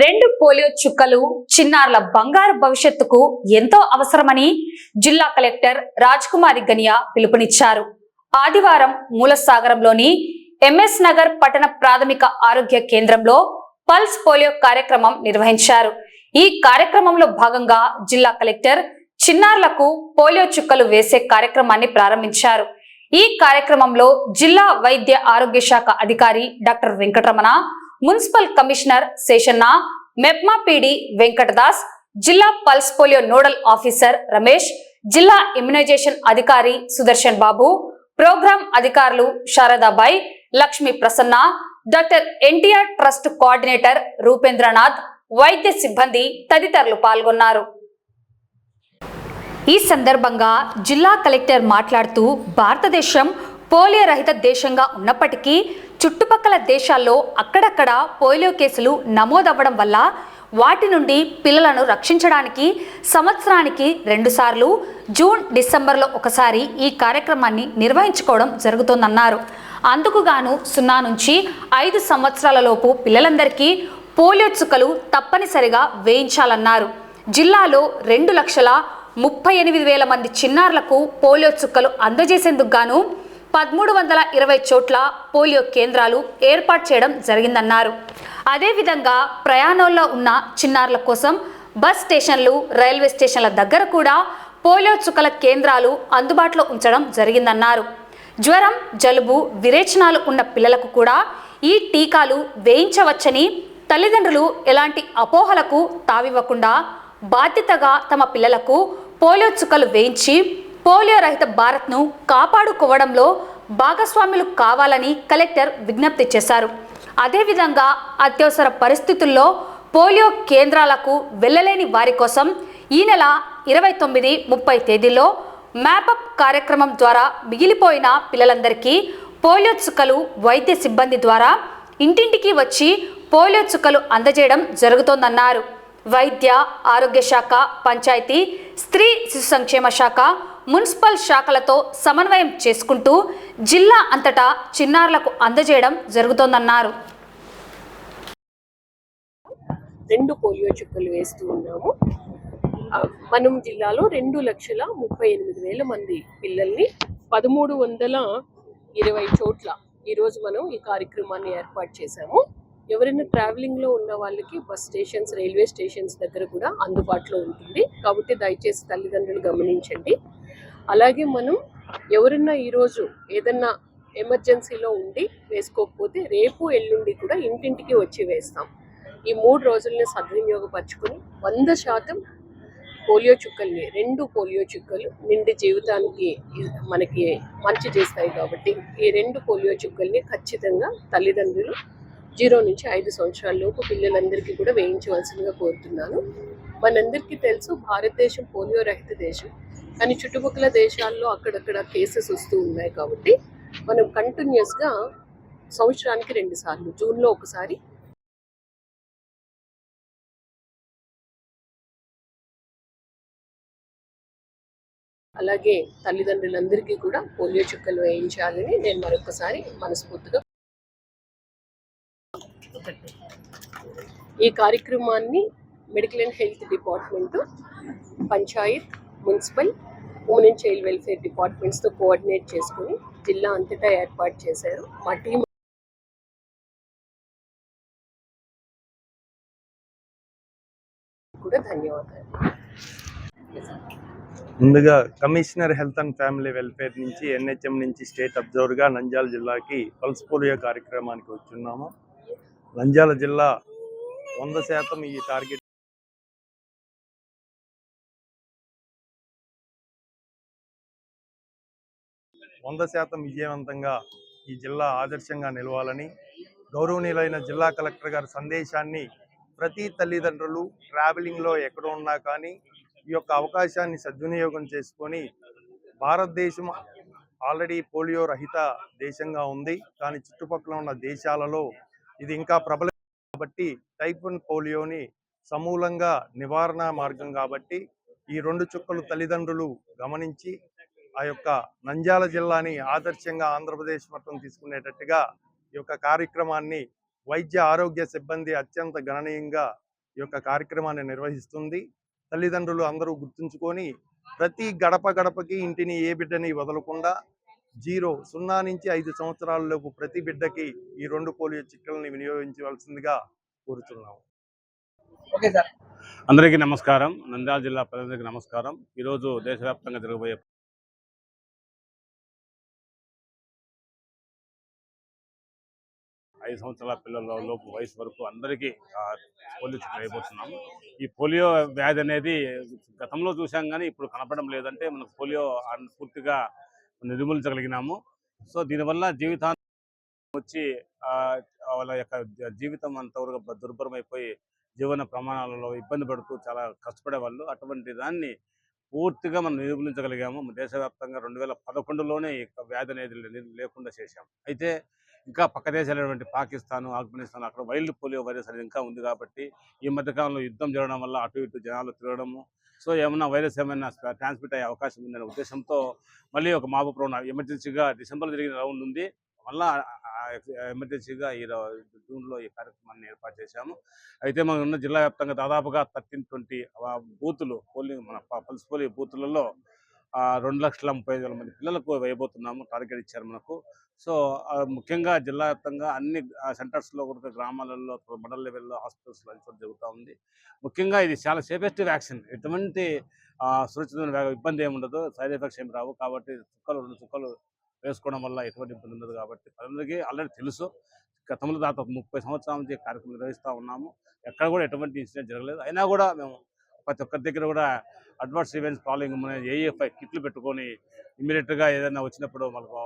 రెండు పోలియో చుక్కలు చిన్నారుల బంగారు భవిష్యత్తుకు ఎంతో అవసరమని జిల్లా కలెక్టర్ రాజ్కుమారి గనియా పిలుపునిచ్చారు. ఆదివారం మూలసాగరంలోని ఎంఎస్ నగర్ పట్టణ ప్రాథమిక ఆరోగ్య కేంద్రంలో పల్స్ పోలియో కార్యక్రమం నిర్వహించారు. ఈ కార్యక్రమంలో భాగంగా జిల్లా కలెక్టర్ చిన్నారులకు పోలియో చుక్కలు వేసే కార్యక్రమాన్ని ప్రారంభించారు. ఈ కార్యక్రమంలో జిల్లా వైద్య ఆరోగ్య శాఖ అధికారి doctor Venkataramana, municipal commissioner Seshanna, MEPMA PD Venkatadas, జిల్లా pulse polio nodal officer Ramesh, జిల్లా ఇమ్యునైజేషన్ అధికారి సుదర్శన్ బాబు, ప్రోగ్రాం అధికారులు Saradabai, Lakshmi Prasanna, doctor NTR trust coordinator Rupendranath, వైద్య సిబ్బంది తదితరులు పాల్గొన్నారు. ఈ సందర్భంగా జిల్లా కలెక్టర్ మాట్లాడుతూ, భారతదేశం పోలియో రహిత దేశంగా ఉన్నప్పటికీ చుట్టుపక్కల దేశాల్లో అక్కడక్కడ పోలియో కేసులు నమోదవ్వడం వల్ల వాటి నుండి పిల్లలను రక్షించడానికి సంవత్సరానికి 2 సార్లు జూన్, డిసెంబర్లో ఒకసారి ఈ కార్యక్రమాన్ని నిర్వహించుకోవడం జరుగుతోందన్నారు. అందుకు గాను 0 నుంచి 5 సంవత్సరాల లోపు పిల్లలందరికీ పోలియో చుక్కలు తప్పనిసరిగా వేయించాలన్నారు. జిల్లాలో 2,38,000 మంది చిన్నారులకు పోలియో చుక్కలు అందజేసేందుకు గాను 1320 చోట్ల పోలియో కేంద్రాలు ఏర్పాటు చేయడం జరిగిందన్నారు. అదేవిధంగా ప్రయాణంలో ఉన్న చిన్నారుల కోసం బస్ స్టేషన్లు, రైల్వే స్టేషన్ల దగ్గర కూడా పోలియో చుక్కల కేంద్రాలు అందుబాటులో ఉంచడం జరిగిందన్నారు. జ్వరం, జలుబు, విరేచనాలు ఉన్న పిల్లలకు కూడా ఈ టీకాలు వేయించవచ్చని, తల్లిదండ్రులు ఎలాంటి అపోహలకు తావివ్వకుండా బాధ్యతగా తమ పిల్లలకు పోలియో చుక్కలు వేయించి పోలియో రహిత భారత్ను కాపాడుకోవడంలో భాగస్వాములు కావాలని కలెక్టర్ విజ్ఞప్తి చేశారు. అదేవిధంగా అత్యవసర పరిస్థితుల్లో పోలియో కేంద్రాలకు వెళ్ళలేని వారి కోసం ఈ నెల 29, 30 తేదీల్లో మ్యాపప్ కార్యక్రమం ద్వారా మిగిలిపోయిన పిల్లలందరికీ పోలియో చుక్కలు వైద్య సిబ్బంది ద్వారా ఇంటింటికి వచ్చి పోలియో చుక్కలు అందజేయడం జరుగుతోందన్నారు. వైద్య ఆరోగ్య శాఖ, పంచాయతీ, స్త్రీ శిశు సంక్షేమ శాఖ, మున్సిపల్ శాఖలతో సమన్వయం చేసుకుంటూ జిల్లా అంతటా చిన్నారులకు అందజేయడం జరుగుతోందన్నారు. 2 పోలియో చుక్కలు వేస్తూ ఉన్నాము. మనం జిల్లాలో 2,38,000 మంది పిల్లల్ని 1320 చోట్ల ఈరోజు మనం ఈ కార్యక్రమాన్ని ఏర్పాటు చేశాము. ఎవరైనా ట్రావెలింగ్లో ఉన్న వాళ్ళకి బస్ స్టేషన్స్, రైల్వే స్టేషన్స్ దగ్గర కూడా అందుబాటులో ఉంటుంది. కాబట్టి దయచేసి తల్లిదండ్రులు గమనించండి. అలాగే మనం ఎవరన్నా ఈరోజు ఏదన్నా ఎమర్జెన్సీలో ఉండి వేసుకోకపోతే రేపు, ఎల్లుండి కూడా ఇంటింటికి వచ్చి వేస్తాం. ఈ 3 రోజుల్ని సద్వినియోగపరచుకొని 100% పోలియో చుక్కల్ని, 2 పోలియో చుక్కలు నిండి జీవితానికి మనకి మంచి చేస్తాయి. కాబట్టి ఈ 2 పోలియో చుక్కల్ని ఖచ్చితంగా తల్లిదండ్రులు 0 నుంచి 5 సంవత్సరాల లోపు పిల్లలందరికీ కూడా వేయించవలసిందిగా కోరుతున్నాను. మనందరికీ తెలుసు, భారతదేశం పోలియో రహిత దేశం. కానీ చుట్టుపక్కల దేశాల్లో అక్కడక్కడ కేసెస్ వస్తూ ఉన్నాయి. కాబట్టి మనం కంటిన్యూస్గా సంవత్సరానికి 2 సార్లు, జూన్లో ఒకసారి, అలాగే తల్లిదండ్రులందరికీ కూడా పోలియో చుక్కలు వేయించాలని నేను మరొకసారి మనస్ఫూర్తిగా. ఈ కార్యక్రమాన్ని medical and health department, panchayat, municipal, women and child welfare డిపార్ట్మెంట్స్తో కోఆర్డినేట్ చేసుకుని జిల్లా అంతటా ఏర్పాటు చేశారు. మా టీం కూడా ధన్యవాదాలు. ముందుగా commissioner health and family welfare నుంచి, ఎన్హెచ్ఎం నుంచి స్టేట్ అబ్జర్వర్గా నంద్యాల జిల్లాకి పల్స్ పోలియో కార్యక్రమానికి వచ్చున్నాము. నంద్యాల జిల్లా 100% ఈ టార్గెట్ 100% విజయవంతంగా ఈ జిల్లా ఆదర్శంగా నిలవాలని గౌరవనీయులైన జిల్లా కలెక్టర్ గారి సందేశాన్ని ప్రతి తల్లిదండ్రులు ట్రావెలింగ్లో ఎక్కడ ఉన్నా కానీ ఈ యొక్క అవకాశాన్ని సద్వినియోగం చేసుకొని, భారతదేశం ఆల్రెడీ పోలియో రహిత దేశంగా ఉంది. కానీ చుట్టుపక్కల ఉన్న దేశాలలో ఇది ఇంకా ప్రబలం కాబట్టి టైప్ 1 పోలియోని సమూలంగా నివారణ మార్గం కాబట్టి ఈ 2 చుక్కలు తల్లిదండ్రులు గమనించి ఆ యొక్క నంద్యాల జిల్లాని ఆదర్శంగా ఆంధ్రప్రదేశ్ మొత్తం తీసుకునేటట్టుగా ఈ యొక్క కార్యక్రమాన్ని వైద్య ఆరోగ్య సిబ్బంది అత్యంత గణనీయంగా ఈ యొక్క కార్యక్రమాన్ని నిర్వహిస్తుంది. తల్లిదండ్రులు అందరూ గుర్తుంచుకొని ప్రతి గడప గడపకి ఇంటిని ఏ బిడ్డని వదలకుండా 0 నుంచి 5 సంవత్సరాలలోపు ప్రతి బిడ్డకి ఈ 2 పోలియో చుక్కల్ని వినియోగించవలసిందిగా కోరుతున్నాము. Okay sir. అందరికీ నమస్కారం. నంద్యాల జిల్లా ప్రజలందరికీ నమస్కారం. ఈరోజు దేశవ్యాప్తంగా జరగబోయే 5 సంవత్సరాల పిల్లల లోపు వయసు వరకు అందరికీ పోలియో చుక్కలు వేయబోతున్నాము. ఈ పోలియో వ్యాధి అనేది గతంలో చూసాం కానీ ఇప్పుడు కనపడడం లేదంటే మనకు పోలియో పూర్తిగా నిర్మూలించగలిగినాము. సో దీనివల్ల జీవితాంతం వచ్చి వాళ్ళ యొక్క జీవితం అంతవరకు దుర్భరమైపోయి జీవన ప్రమాణాలలో ఇబ్బంది పడుతూ చాలా కష్టపడేవాళ్ళు. అటువంటి దాన్ని పూర్తిగా మనం నిర్మూలించగలిగాము. దేశవ్యాప్తంగా 2011లోనే ఈ వ్యాధి అనేది లేకుండా చేశాం. అయితే ఇంకా పక్క దేశాలైనటువంటి పాకిస్తాన్, ఆఫ్ఘనిస్తాన్ అక్కడ వైల్డ్ పోలియో వైరస్ అనేది ఇంకా ఉంది కాబట్టి ఈ మధ్యకాలంలో యుద్ధం జరగడం వల్ల అటు ఇటు జనాలు తిరగడము, సో ఏమన్నా వైరస్ ఏమైనా ట్రాన్స్మిట్ అయ్యే అవకాశం ఉందనే ఉద్దేశంతో మళ్ళీ ఒక మాబు ఎమర్జెన్సీగా డిసెంబర్లో జరిగిన రౌండ్ ఉంది. మళ్ళా ఎమర్జెన్సీగా ఈ జూన్లో ఈ కార్యక్రమాన్ని ఏర్పాటు చేశాము. అయితే మనం ఉన్న జిల్లా వ్యాప్తంగా దాదాపుగా 1320 బూతులు పోలింగ్ మన పల్స్ పోలియో బూతులలో 2,30,000 మంది పిల్లలకు వేయబోతున్నాము. టార్గెట్ ఇచ్చారు మనకు. సో ముఖ్యంగా జిల్లా వ్యాప్తంగా అన్ని సెంటర్స్లో కూడా గ్రామాలలో మండల లెవెల్లో హాస్పిటల్స్లో అది జరుగుతూ ఉంది. ముఖ్యంగా ఇది చాలా సేఫెస్ట్ వ్యాక్సిన్. ఎటువంటి సురక్షితమైన ఇబ్బంది ఏమి ఉండదు, సైడ్ ఎఫెక్ట్స్ ఏమి రావు. కాబట్టి 2 చుక్కలు వేసుకోవడం వల్ల ఎటువంటి ఇబ్బంది ఉండదు. కాబట్టి ప్రజలకి ఆల్రెడీ తెలుసు. గతంలో దాదాపు 30 సంవత్సరాల నుంచి కార్యక్రమం నిర్వహిస్తూ ఉన్నాము. ఎక్కడ కూడా ఎటువంటి ఇన్సిడెంట్ జరగలేదు. అయినా కూడా మేము ప్రతి ఒక్కరి దగ్గర కూడా అడ్వర్స్ ఈవెంట్స్ ఫాలోయింగ్ AFI కిట్లు పెట్టుకొని ఇమ్మీడియట్గా ఏదైనా వచ్చినప్పుడు మనకు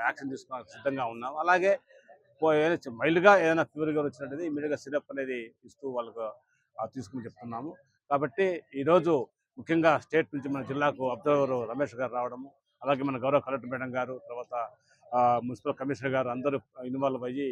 యాక్షన్ తీసుకోవడానికి సిద్ధంగా ఉన్నాం. అలాగే మైల్డ్గా ఏదైనా ఫీవర్గా వచ్చినట్టు ఇమ్మీడియట్గా సిరప్ అనేది ఇస్తూ వాళ్ళకు తీసుకుని చెప్తున్నాము. కాబట్టి ఈరోజు ముఖ్యంగా స్టేట్ నుంచి మన జిల్లాకు అబ్జర్వర్ రమేష్ గారు రావడము, అలాగే మన గౌరవ కలెక్టర్ మేడం గారు, తర్వాత మున్సిపల్ కమిషనర్ గారు అందరూ ఇన్వాల్వ్ అయ్యి